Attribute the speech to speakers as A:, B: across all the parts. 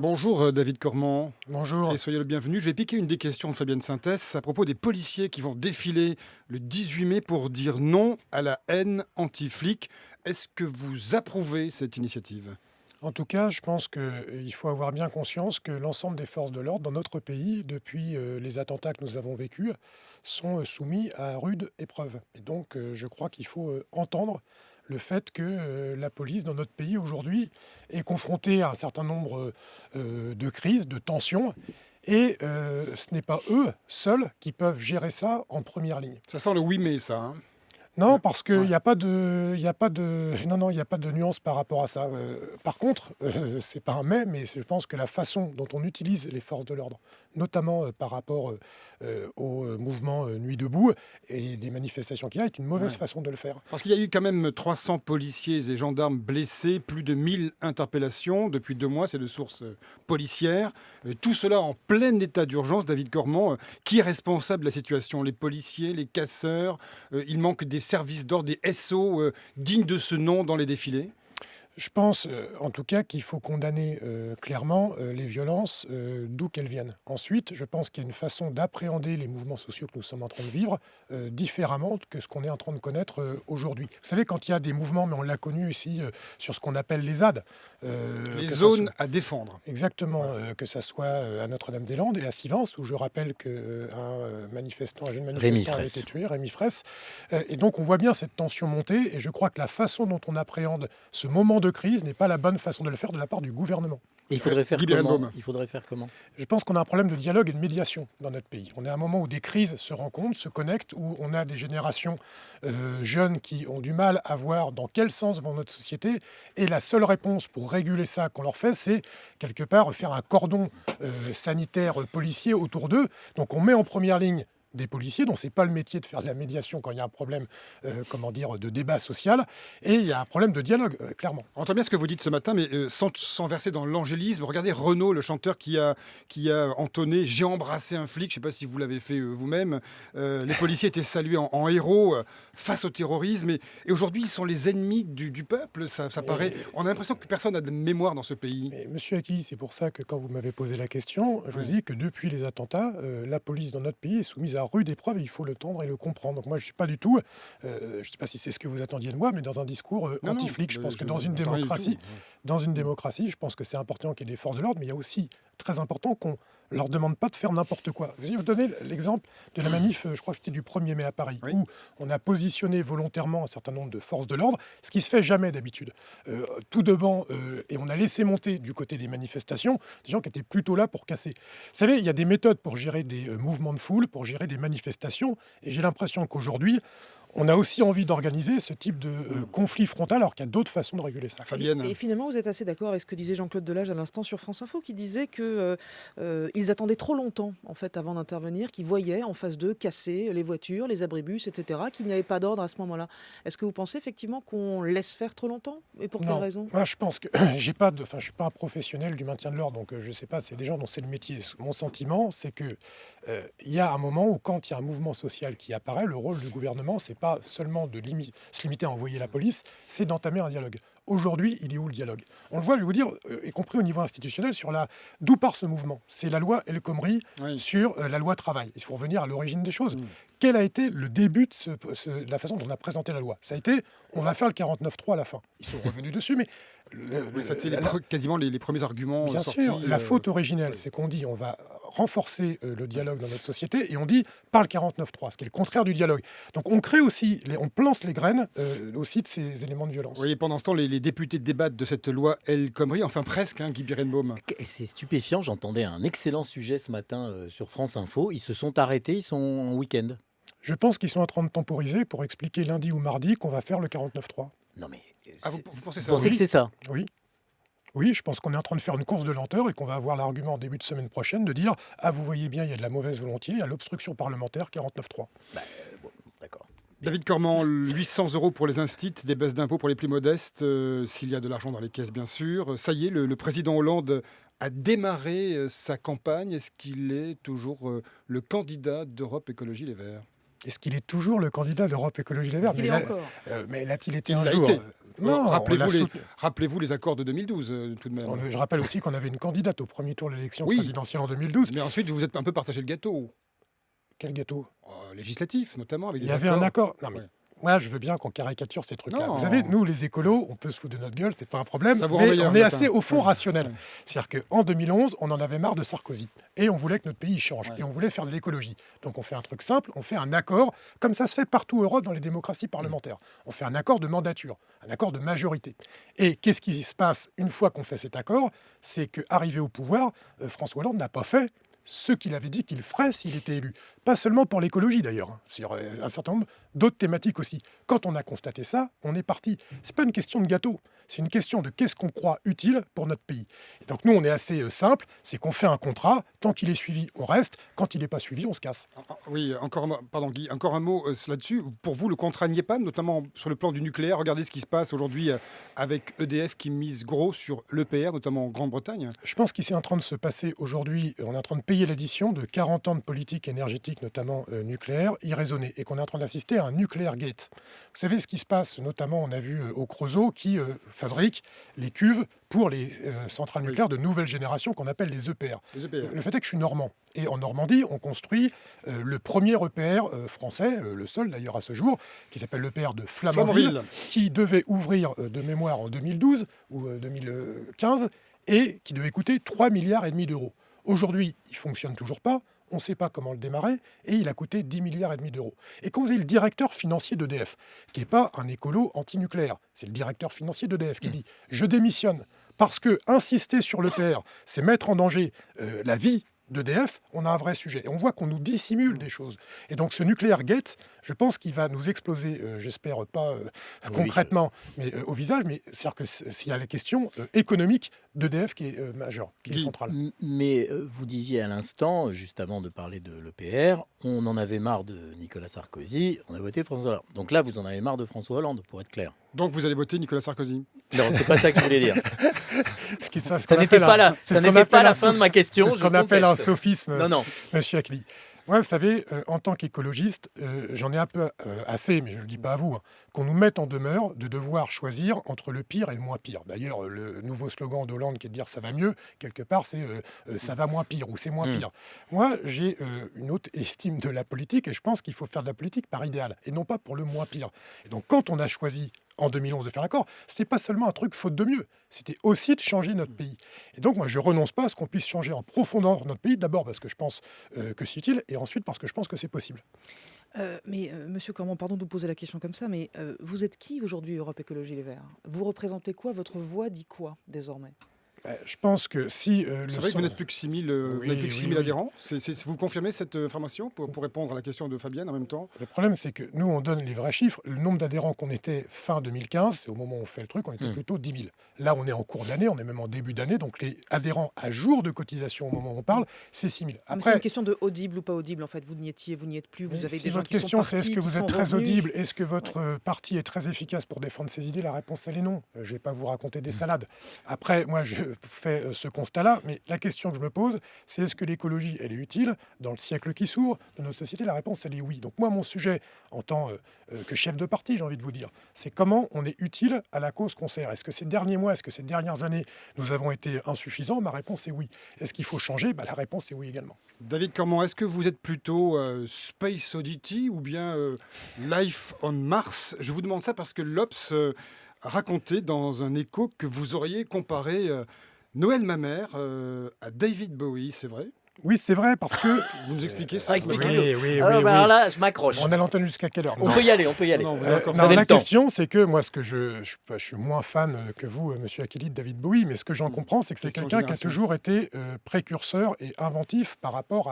A: Bonjour David Cormand
B: Bonjour.
A: et soyez le bienvenu. Je vais piquer une des questions de Fabienne Synthès à propos des policiers qui vont défiler le 18 mai pour dire non à la haine anti-flic. Est-ce que vous approuvez cette initiative?
B: En tout cas, je pense qu'il faut avoir bien conscience que l'ensemble des forces de l'ordre dans notre pays, depuis les attentats que nous avons vécus, sont soumis à rude épreuve. Et donc, je crois qu'il faut entendre le fait que la police dans notre pays aujourd'hui est confrontée à un certain nombre de crises, de tensions, et ce n'est pas eux seuls qui peuvent gérer ça en première ligne.
A: Ça sent le 8 mai, ça, hein.
B: Non, parce qu'il
A: Ouais.
B: n'y a pas de, il y a pas de, non, non, il y a pas de nuance par rapport à ça. Par contre, c'est pas un mais je pense que la façon dont on utilise les forces de l'ordre, notamment par rapport au mouvement Nuit debout et des manifestations qu'il y a, est une mauvaise
A: Ouais.
B: façon de le faire.
A: Parce qu'il y a eu quand même 300 policiers et gendarmes blessés, plus de 1000 interpellations depuis 2 mois, c'est de sources policières. Tout cela en plein état d'urgence. David Cormand, qui est responsable de la situation? Les policiers, les casseurs? Il manque des services d'ordre, des SO dignes de ce nom dans les défilés?
B: Je pense, en tout cas, qu'il faut condamner clairement les violences, d'où qu'elles viennent. Ensuite, je pense qu'il y a une façon d'appréhender les mouvements sociaux que nous sommes en train de vivre différemment que ce qu'on est en train de connaître aujourd'hui. Vous savez, quand il y a des mouvements, mais on l'a connu ici sur ce qu'on appelle les ZAD,
A: Les
B: que ça soit
A: zones à défendre.
B: exactement,
A: Ouais.
B: que ça soit à Notre-Dame-des-Landes et à Sivens, où je rappelle un jeune
C: Rémi
B: manifestant a été
C: Fraisse.
B: tué, Rémi Fraisse. Et donc on voit bien cette tension monter, et je crois que la façon dont on appréhende ce moment de crise n'est pas la bonne façon de le faire de la part du gouvernement.
C: Et il faudrait faire
A: Guy
C: comment?
A: Birenbaum.
C: Il faudrait faire comment?
B: Je pense qu'on a un problème de dialogue et de médiation dans notre pays. On est à un moment où des crises se rencontrent, se connectent, où on a des générations jeunes qui ont du mal à voir dans quel sens va notre société. Et la seule réponse pour réguler ça qu'on leur fait, c'est quelque part faire un cordon sanitaire policier autour d'eux. Donc on met en première ligne des policiers dont c'est pas le métier de faire de la médiation quand il y a un problème, de débat social, et il y a un problème de dialogue, clairement.
A: On entend bien ce que vous dites ce matin, mais sans verser dans l'angélisme, regardez Renaud, le chanteur qui a entonné «J'ai embrassé un flic», je ne sais pas si vous l'avez fait vous-même. Les policiers étaient salués en héros face au terrorisme, et aujourd'hui ils sont les ennemis du peuple, ça paraît... On a l'impression que personne n'a de mémoire dans ce pays.
B: Mais monsieur Akili, c'est pour ça que quand vous m'avez posé la question, je vous
A: Ouais.
B: dis que depuis les attentats, la police dans notre pays est soumise à rude épreuve et il faut le tendre et le comprendre. Donc moi, je ne suis pas du tout, je ne sais pas si c'est ce que vous attendiez de moi, mais dans un discours
A: Non, non,
B: anti-flic. Je pense que dans une
A: n'entends rien du tout.
B: démocratie, je pense que c'est important qu'il y ait des forces de l'ordre, mais il y a aussi très important qu'on leur demande pas de faire n'importe quoi. Je vais vous donner l'exemple de la manif, je crois que c'était du 1er mai à Paris,
A: Oui.
B: où on a positionné volontairement un certain nombre de forces de l'ordre, ce qui se fait jamais d'habitude. Tout devant, et on a laissé monter du côté des manifestations des gens qui étaient plutôt là pour casser. Vous savez, il y a des méthodes pour gérer des mouvements de foule, pour gérer des manifestations, et j'ai l'impression qu'aujourd'hui, on a aussi envie d'organiser ce type de conflit frontal, alors qu'il y a d'autres façons de réguler ça.
A: Fabienne.
D: Et finalement, vous êtes assez d'accord avec ce que disait Jean-Claude Delage à l'instant sur France Info, qui disait que ils attendaient trop longtemps en fait avant d'intervenir, qu'ils voyaient en face d'eux casser les voitures, les abribus, etc., qu'il n'y avait pas d'ordre à ce moment-là. Est-ce que vous pensez effectivement qu'on laisse faire trop longtemps? Et pour quelle
B: Non,
D: raison?
B: moi je pense que je suis pas un professionnel du maintien de l'ordre, donc je sais pas, c'est des gens dont c'est le métier. Mon sentiment, c'est que il y a un moment où quand il y a un mouvement social qui apparaît, le rôle du gouvernement, c'est pas seulement de se limiter à envoyer la police, c'est d'entamer un dialogue. Aujourd'hui, il est où le dialogue? On le voit, je vais vous dire, y compris au niveau institutionnel, d'où part ce mouvement. C'est la loi El Khomri
A: Oui.
B: sur la loi travail. Il faut revenir à l'origine des choses.
A: Mm.
B: Quel a été le début de la façon dont on a présenté la loi? Ça a été, on va faire le 49.3 à la fin. Ils sont revenus dessus, mais
A: Oui, ça, c'est quasiment les premiers arguments
B: bien
A: sortis.
B: sûr, la faute originelle,
A: oui.
B: c'est qu'on dit on va renforcer le dialogue dans notre société, et on dit par le 49.3, ce qui est le contraire du dialogue. Donc on crée aussi, on plante les graines aussi de ces éléments de violence.
A: Oui, et pendant ce temps, les députés débattent de cette loi El Khomri, enfin presque, hein, Guy Birenbaum.
C: Et c'est stupéfiant, j'entendais un excellent sujet ce matin sur France Info. Ils se sont arrêtés, ils sont en week-end.
B: Je pense qu'ils sont en train de temporiser pour expliquer lundi ou mardi qu'on va faire le 49.3.
C: Non mais...
A: Ah, vous pensez
C: vous
A: ça?
C: pensez
B: Oui.
C: que c'est ça?
B: Oui. Oui, je pense qu'on est en train de faire une course de lenteur et qu'on va avoir l'argument en début de semaine prochaine de dire « Ah, vous voyez bien, il y a de la mauvaise volonté, il y a l'obstruction parlementaire 49.3 ».
C: Bon, d'accord.
A: David Cormand, 800 € pour les instits, des baisses d'impôts pour les plus modestes, s'il y a de l'argent dans les caisses, bien sûr. Ça y est, le président Hollande a démarré sa campagne. Est-ce qu'il est toujours le candidat d'Europe Écologie Les Verts?
B: Est-ce qu'il est toujours le candidat d'Europe Écologie Les Verts?
D: Il est encore.
B: Mais l'a-t-il été
A: Il
B: un
A: l'a
B: jour?
A: été.
B: Non, on l'a
A: Rappelez-vous
B: soutenu.
A: rappelez-vous les accords de 2012, tout de même.
B: Je rappelle aussi qu'on avait une candidate au premier tour de l'élection
A: Oui.
B: présidentielle en 2012.
A: Mais ensuite, vous vous êtes un peu partagé le gâteau.
B: Quel gâteau?
A: Législatif, notamment, avec
B: Il
A: des
B: y avait
A: accords.
B: un accord. Non, mais
A: Ouais.
B: moi, je veux bien qu'on caricature ces trucs-là.
A: Non.
B: Vous savez, nous, les écolos, on peut se foutre de notre gueule, c'est pas un problème.
A: Ça vous rend
B: Mais
A: meilleur
B: on
A: le
B: est
A: matin.
B: assez, au fond,
A: Ouais.
B: rationnel.
A: Ouais.
B: C'est-à-dire qu'en 2011, on en avait marre de Sarkozy. Et on voulait que notre pays change.
A: Ouais.
B: Et on voulait faire de l'écologie. Donc on fait un truc simple, on fait un accord, comme ça se fait partout en Europe dans les démocraties parlementaires. On fait un accord de mandature, un accord de majorité. Et qu'est-ce qui se passe une fois qu'on fait cet accord? C'est qu'arrivé au pouvoir, François Hollande n'a pas fait ce qu'il avait dit qu'il ferait s'il était élu. Pas seulement pour l'écologie d'ailleurs, sur un certain nombre d'autres thématiques aussi. Quand on a constaté ça, on est parti. C'est pas une question de gâteau, c'est une question de qu'est-ce qu'on croit utile pour notre pays. Et donc nous, on est assez simple, c'est qu'on fait un contrat, tant qu'il est suivi, on reste, quand il n'est pas suivi, on se casse.
A: Oui, encore un mot, pardon Guy, encore un mot là-dessus. Pour vous, le contrat n'y est pas, notamment sur le plan du nucléaire. Regardez ce qui se passe aujourd'hui avec EDF qui mise gros sur l'EPR, notamment en Grande-Bretagne.
B: Je pense qu'il est en train de se passer aujourd'hui, on est en train de payer l'addition de 40 ans de politique énergétique, notamment nucléaire, irraisonnée, et qu'on est en train d'assister à un nucléaire gate. Vous savez ce qui se passe, notamment on a vu au Creusot, qui fabrique les cuves pour les centrales nucléaires de nouvelle génération qu'on appelle les EPR.
A: Les EPR.
B: Le fait est que je suis normand. Et en Normandie, on construit le premier EPR français, le seul d'ailleurs à ce jour, qui s'appelle l'EPR de Flamanville, qui devait ouvrir de mémoire en 2012 ou 2015 et qui devait coûter 3,5 milliards d'euros. Aujourd'hui, il ne fonctionne toujours pas. On ne sait pas comment le démarrer, et il a coûté 10,5 milliards d'euros. Et quand vous avez le directeur financier d'EDF, qui n'est pas un écolo anti-nucléaire, c'est le directeur financier d'EDF qui dit « Je démissionne parce que insister sur l'EPR, c'est mettre en danger la vie d'EDF, on a un vrai sujet. » Et on voit qu'on nous dissimule des choses. Et donc ce nucléaire gate, je pense qu'il va nous exploser, j'espère pas concrètement, mais au visage, mais c'est-à-dire que s'il y a la question économique d'EDF qui est majeure, qui est centrale.
C: Mais vous disiez à l'instant, juste avant de parler de l'EPR, on en avait marre de Nicolas Sarkozy, on a voté François Hollande. Donc là, vous en avez marre de François Hollande, pour être clair.
A: Donc vous allez voter Nicolas Sarkozy?
C: Non, c'est pas ça que je voulais dire.
B: Ça
C: n'était pas là. Ça n'était pas la fin de ma question.
B: C'est ce qu'on appelle un sophisme,
C: Non.
B: monsieur Akli. Moi, vous savez, en tant qu'écologiste, j'en ai un peu assez, mais je ne le dis pas à vous, qu'on nous mette en demeure de devoir choisir entre le pire et le moins pire. D'ailleurs, le nouveau slogan d'Hollande qui est de dire « ça va mieux », quelque part, c'est « ça va moins pire » ou « c'est moins pire ». Moi, j'ai une haute estime de la politique et je pense qu'il faut faire de la politique par idéal et non pas pour le moins pire. Et donc, quand on a choisi en 2011 de faire l'accord, c'était pas seulement un truc faute de mieux, c'était aussi de changer notre pays. Et donc moi je renonce pas à ce qu'on puisse changer en profondeur notre pays, d'abord parce que je pense que c'est utile, et ensuite parce que je pense que c'est possible.
D: Monsieur Cormand, pardon de vous poser la question comme ça, mais vous êtes qui aujourd'hui, Europe Écologie Les Verts? Vous représentez quoi? Votre voix dit quoi désormais?
B: Je pense que si...
A: C'est vrai que vous n'êtes plus que 6 000, vous n'avez plus que 6 000
B: oui.
A: adhérents. Vous confirmez cette information pour répondre à la question de Fabienne en même temps?
B: Le problème, c'est que nous, on donne les vrais chiffres. Le nombre d'adhérents qu'on était fin 2015, c'est au moment où on fait le truc, on était plutôt 10 000. Là, on est en cours d'année, on est même en début d'année, donc les adhérents à jour de cotisation au moment où on parle, c'est 6 000.
D: C'est une question de audible ou pas audible, en fait. Vous n'y étiez, vous n'y êtes plus, vous avez
B: si
D: des gens
B: votre
D: qui sont
B: question,
D: partis,
B: c'est est-ce que
D: qui
B: vous
D: sont
B: êtes très
D: revenus.
B: audible, est-ce que votre parti est très efficace pour défendre ses idées? La réponse, elle est non. Je ne vais pas vous raconter des salades. Après, moi, je fais ce constat-là, mais la question que je me pose, c'est est-ce que l'écologie, elle est utile dans le siècle qui s'ouvre de notre société? La réponse, elle est oui. Donc moi, mon sujet, en tant que chef de parti, j'ai envie de vous dire, c'est comment on est utile à la cause qu'on sert. Est-ce que ces derniers mois, est-ce que ces dernières années, nous avons été insuffisants? Ma réponse est oui. Est-ce qu'il faut changer? La réponse est oui également.
A: David Cormand, est-ce que vous êtes plutôt Space Oddity ou bien Life on Mars? Je vous demande ça parce que l'Obs a raconté dans un écho que vous auriez comparé Noël Mamère à David Bowie, c'est vrai?
B: Oui, c'est vrai, parce que...
A: Vous nous expliquez ça?
C: Expliquez-nous.
B: Oui.
C: Alors là, je m'accroche.
B: On a l'antenne jusqu'à quelle heure?
C: On peut y aller.
A: Non, vous avez encore
C: avez
B: la
C: le temps.
B: question, c'est que moi, je suis moins fan que vous, monsieur Akili, de David Bowie, mais ce que j'en comprends, c'est que c'est
A: Question
B: quelqu'un qui a
A: génération.
B: toujours été précurseur et inventif par rapport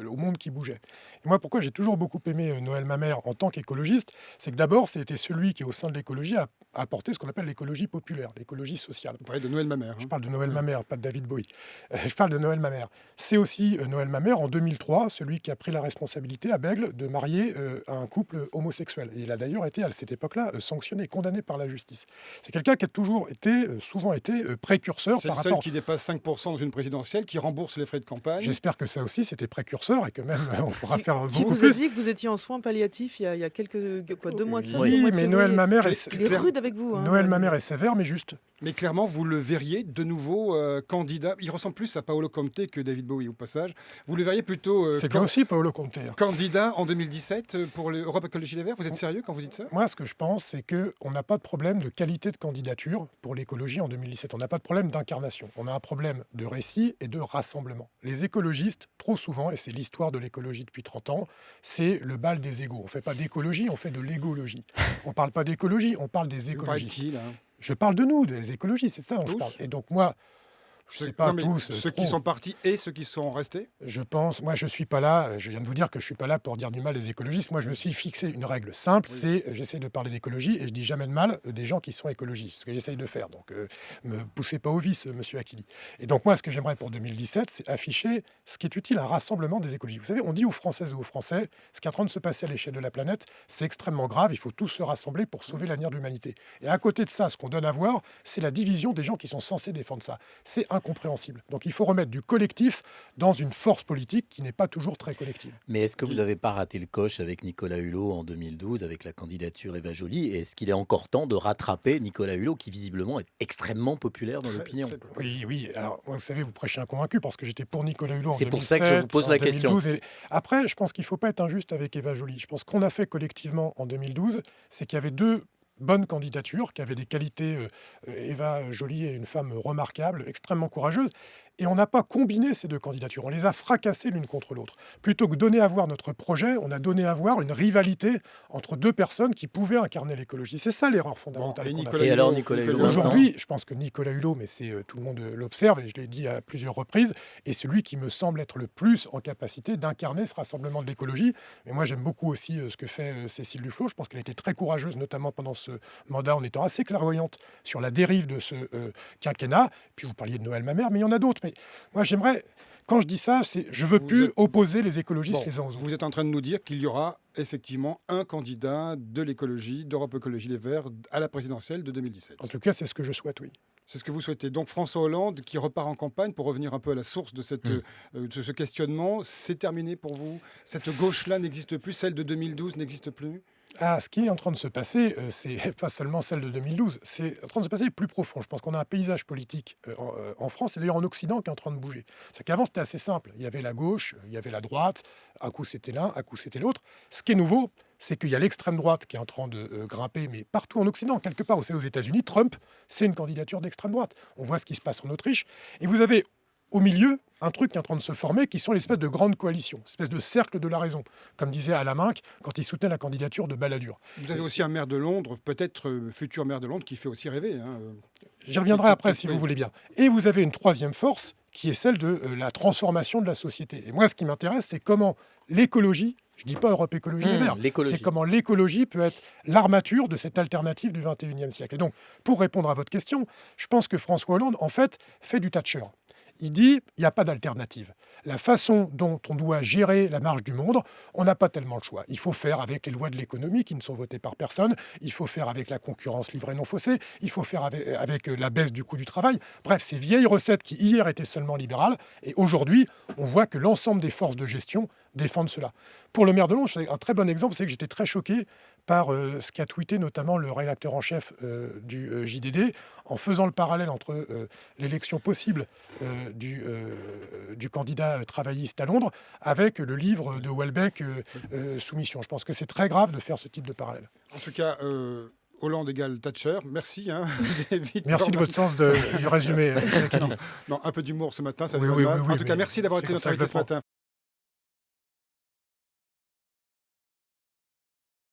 B: au monde qui bougeait. Et moi, pourquoi j'ai toujours beaucoup aimé Noël Mamère en tant qu'écologiste, c'est que d'abord, c'était celui qui, au sein de l'écologie, a apporté ce qu'on appelle l'écologie populaire, l'écologie sociale.
A: Vous parlez de Noël Mamère.
B: Je parle de Noël Mamère, pas de David Bowie. Je parle de Noël Mamère. C'est aussi Noël Mamère en 2003, celui qui a pris la responsabilité à Bègle de marier un couple homosexuel. Et il a d'ailleurs été, à cette époque-là, sanctionné, condamné par la justice. C'est quelqu'un qui a toujours été, souvent été précurseur
A: C'est
B: par
A: le seul
B: rapport...
A: qui dépasse 5% dans une présidentielle, qui rembourse les frais de campagne.
B: J'espère que ça aussi, c'était précurseur et que même on pourra faire
D: Qui
B: beaucoup
D: vous a
B: plus.
D: dit que vous étiez en soins palliatifs il y a quelques, 2 mois de ça,
C: Oui,
D: c'était au mois
B: Oui,
D: de
B: mais Noël
D: février.
B: Mamère
D: Il est rude avec vous. Hein,
B: Noël Mamère est sévère, mais juste.
A: Mais clairement, vous le verriez de nouveau candidat. Il ressemble plus à Paolo Conte que David Bowie, au passage. Vous le verriez plutôt
B: C'est bien aussi Paolo Conte.
A: candidat en 2017 pour l'Europe Écologie Les Verts. Vous êtes sérieux quand vous dites ça?
B: Moi, ce que je pense, c'est qu'on n'a pas de problème de qualité de candidature pour l'écologie en 2017. On n'a pas de problème d'incarnation. On a un problème de récit et de rassemblement. Les écologistes, trop souvent, et c'est l'histoire de l'écologie depuis 30 ans, c'est le bal des égaux. On ne fait pas d'écologie, on fait de l'égologie. On ne parle pas d'écologie, on parle des
A: Vous
B: écologistes.
A: parlez-t-il, hein
B: Je parle de nous, des écologistes, c'est ça dont je
A: Tous
B: parle. Et donc moi, je ne sais pas
A: Non, mais
B: tous.
A: ceux
B: trop.
A: qui sont partis et ceux qui sont restés.
B: Je pense, moi je suis pas là, je viens de vous dire que je suis pas là pour dire du mal des écologistes. Moi je me suis fixé une règle simple,
A: Oui.
B: c'est j'essaie de parler d'écologie et je dis jamais de mal des gens qui sont écologistes, ce que j'essaye de faire. Donc me poussez pas au vice, monsieur Akili. Et donc moi ce que j'aimerais pour 2017, c'est afficher ce qui est utile, un rassemblement des écologistes. Vous savez, on dit aux Françaises et aux Français, ce qui est en train de se passer à l'échelle de la planète, c'est extrêmement grave, il faut tous se rassembler pour sauver l'avenir de l'humanité. Et à côté de ça, ce qu'on donne à voir, c'est la division des gens qui sont censés défendre ça. C'est incompréhensible. Donc il faut remettre du collectif dans une force politique qui n'est pas toujours très collective.
C: Mais est-ce que vous n'avez pas raté le coche avec Nicolas Hulot en 2012, avec la candidature Eva Joly? Et est-ce qu'il est encore temps de rattraper Nicolas Hulot, qui visiblement est extrêmement populaire dans l'opinion?
B: Oui, oui. Alors, moi, vous savez, vous prêchez un convaincu parce que j'étais pour Nicolas Hulot en 2007.
C: C'est pour ça que je vous pose
B: en
C: la question.
B: 2012, et après, je pense qu'il ne faut pas être injuste avec Eva Joly. Je pense qu'on a fait collectivement en 2012, c'est qu'il y avait deux bonnes candidatures, qui avaient des qualités. Eva Joly est une femme remarquable, extrêmement courageuse. Et on n'a pas combiné ces deux candidatures, on les a fracassées l'une contre l'autre. Plutôt que donner à voir notre projet, on a donné à voir une rivalité entre deux personnes qui pouvaient incarner l'écologie. C'est ça l'erreur fondamentale.
A: et
B: qu'on a
A: Nicolas
B: faite.
C: Et alors,
A: Hulot,
C: Nicolas
A: vous faites
C: Hulot,
A: le-
B: Aujourd'hui, je pense que Nicolas Hulot, mais tout le monde l'observe, et je l'ai dit à plusieurs reprises, est celui qui me semble être le plus en capacité d'incarner ce rassemblement de l'écologie. Mais moi, j'aime beaucoup aussi ce que fait Cécile Duflot. Je pense qu'elle a été très courageuse, notamment pendant ce mandat, en étant assez clairvoyante sur la dérive de ce quinquennat. Puis vous parliez de Noël Mamère, mais il y en a d'autres. Mais moi, j'aimerais, quand je dis ça, je veux
A: Vous
B: plus
A: êtes-
B: opposer les écologistes
A: Bon,
B: les uns aux autres.
A: vous êtes en train de nous dire qu'il y aura effectivement un candidat de l'écologie, d'Europe Écologie Les Verts, à la présidentielle de 2017.
B: En tout cas, c'est ce que je souhaite, oui.
A: C'est ce que vous souhaitez. Donc François Hollande qui repart en campagne, pour revenir un peu à la source de ce questionnement, c'est terminé pour vous? Cette gauche-là n'existe plus, celle de 2012 n'existe plus?
B: Ah, ce qui est en train de se passer, c'est pas seulement celle de 2012, c'est en train de se passer plus profond. Je pense qu'on a un paysage politique en France et d'ailleurs en Occident qui est en train de bouger. C'est qu'avant, c'était assez simple. Il y avait la gauche, il y avait la droite, un coup c'était l'un, un coup c'était l'autre. Ce qui est nouveau, c'est qu'il y a l'extrême droite qui est en train de grimper, mais partout en Occident, quelque part, aux États-Unis, Trump, c'est une candidature d'extrême droite. On voit ce qui se passe en Autriche. Et vous avez au milieu un truc qui est en train de se former, qui sont l'espèce de grande coalition, espèce de cercle de la raison, comme disait Alain Minc quand il soutenait la candidature de Balladur.
A: Vous avez aussi un maire de Londres, peut-être futur maire de Londres, qui fait aussi rêver. Hein.
B: J'y reviendrai après si
A: Oui.
B: vous voulez bien. Et vous avez une troisième force qui est celle de la transformation de la société. Et moi, ce qui m'intéresse, c'est comment l'écologie, je ne dis pas Europe Écologie Les Verts,
C: l'écologie.
B: c'est comment l'écologie peut être l'armature de cette alternative du 21e siècle. Et donc, pour répondre à votre question, je pense que François Hollande, en fait du Thatcher. Il dit, il n'y a pas d'alternative. La façon dont on doit gérer la marche du monde, on n'a pas tellement le choix. Il faut faire avec les lois de l'économie qui ne sont votées par personne, il faut faire avec la concurrence libre et non faussée, il faut faire avec la baisse du coût du travail. Bref, ces vieilles recettes qui hier étaient seulement libérales, et aujourd'hui, on voit que l'ensemble des forces de gestion défendent cela. Pour le maire de Londres, un très bon exemple, c'est que j'étais très choqué par ce qu'a tweeté notamment le rédacteur en chef du JDD, en faisant le parallèle entre l'élection possible du candidat travailliste à Londres avec le livre de Welbeck, Soumission. Je pense que c'est très grave de faire ce type de parallèle.
A: En tout cas, Hollande égale Thatcher. Merci, hein, David.
B: Merci de votre sens du résumé.
A: Non, un peu d'humour ce matin, ça
B: Oui,
A: fait
B: oui,
A: mal.
B: oui, oui,
A: En tout cas,
B: mais
A: merci d'avoir
B: c'est
A: été
B: comme
A: notre
B: ça que je
A: invité
B: le
A: ce matin.